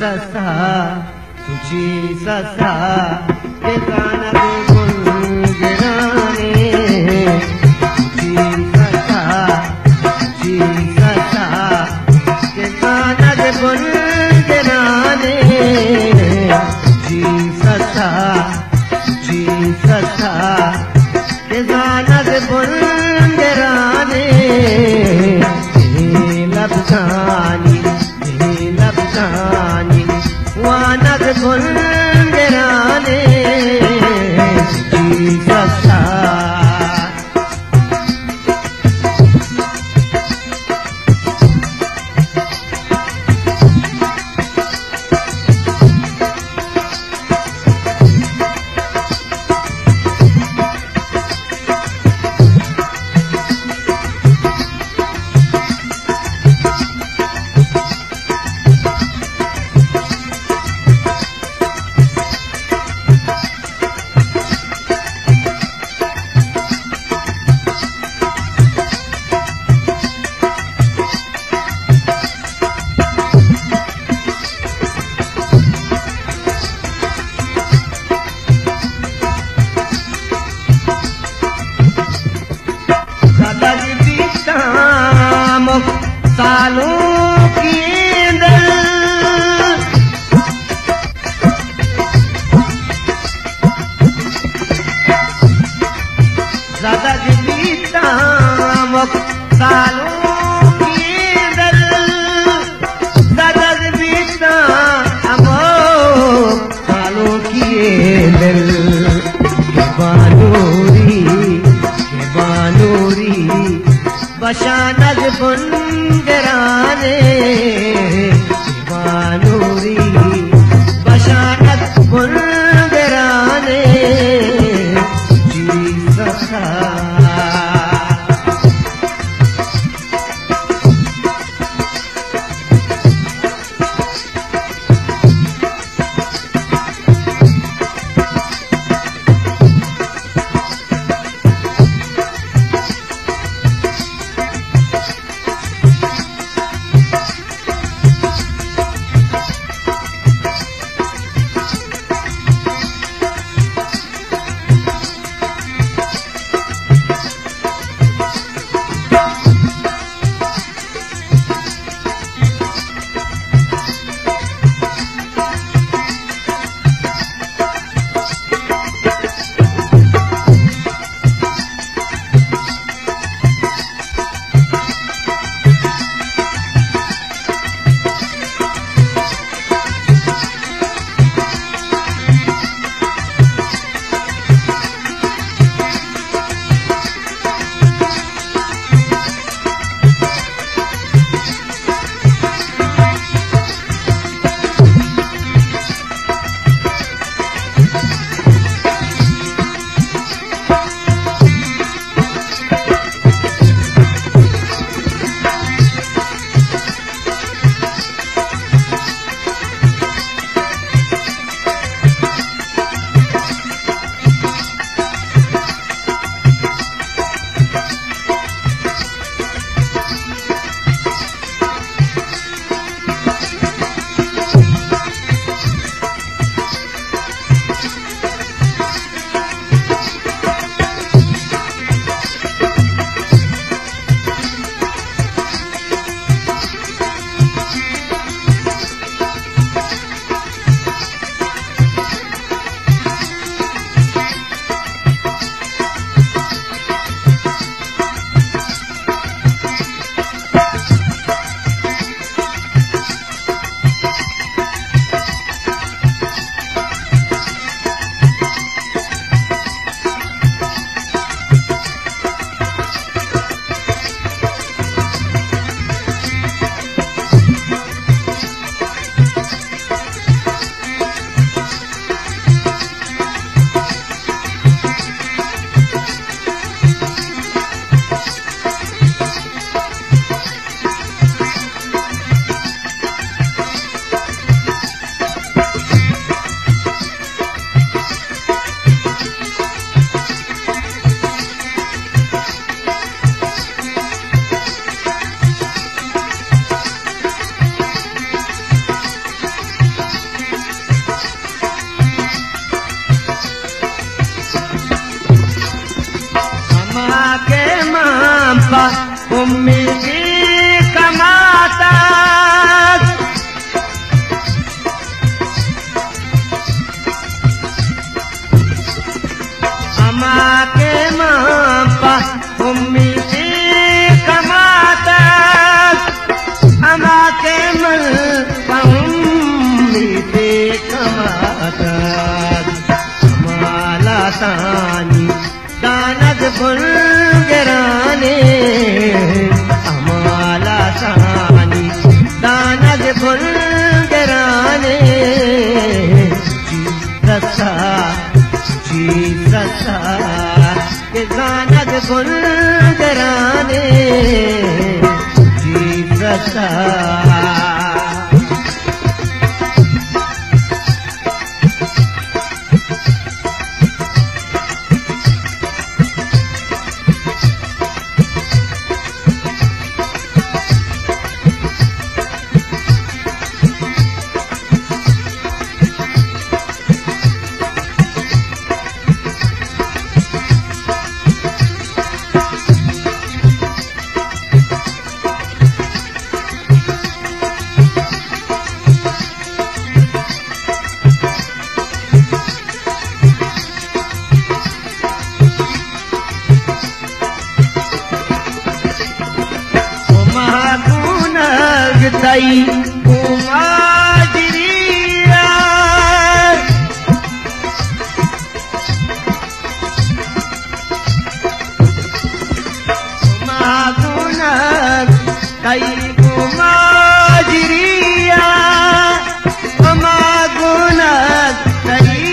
ससा तुझी ससा के कानग गुंजराने तुझी ससा के कानग गुंजराने जी ससा के कानग गुंजराने लबसानी वानग गुंजराने जी ससा सालों की दल ज़्यादा जीता सालों की दल ज़्यादा जीता सालों की दल बानूरी बशानग गुंजराने बानूरी बशानग गुंजराने जी ससा mampa ummiki kamata amake mampa ummiki kamata amake mampa ummiki kamata amala tani दानद बुलगराने अमाला सानी दानद बुलगराने जी ससा के दानद बुलगराने जी ससा Dai umajiriya umagunak dai umajiriya umagunak dai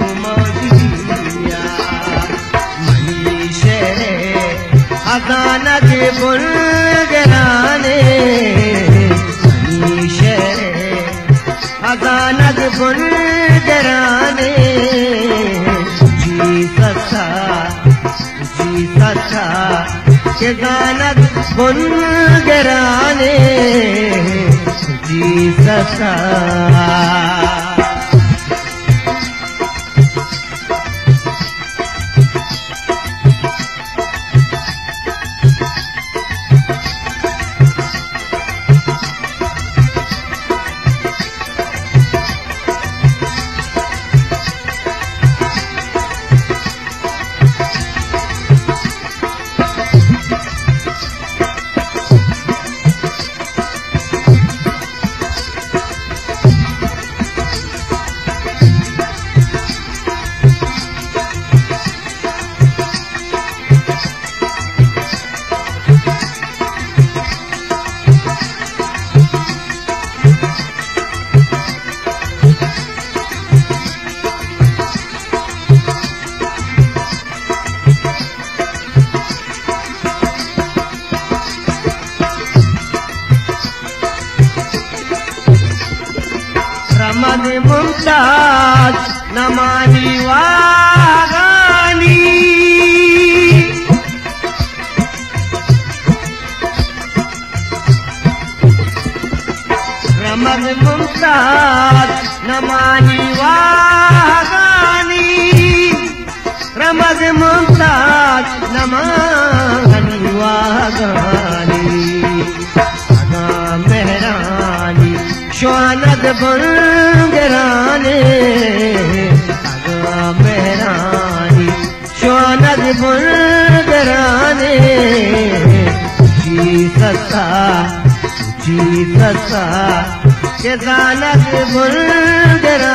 umajiriya manishere azana ke bulgarane अजानद बुलगराने जी ससा के गानद बुलगराने जी ससा रमद मुमताज नमानी वागानी रमद मुमताज नमानी वागानी रमद मुमताज नमानी वागानी मेहरानी शानद बुलगराने मेहरानी शानद बुलगराने जी ससा के दानद बुलगराने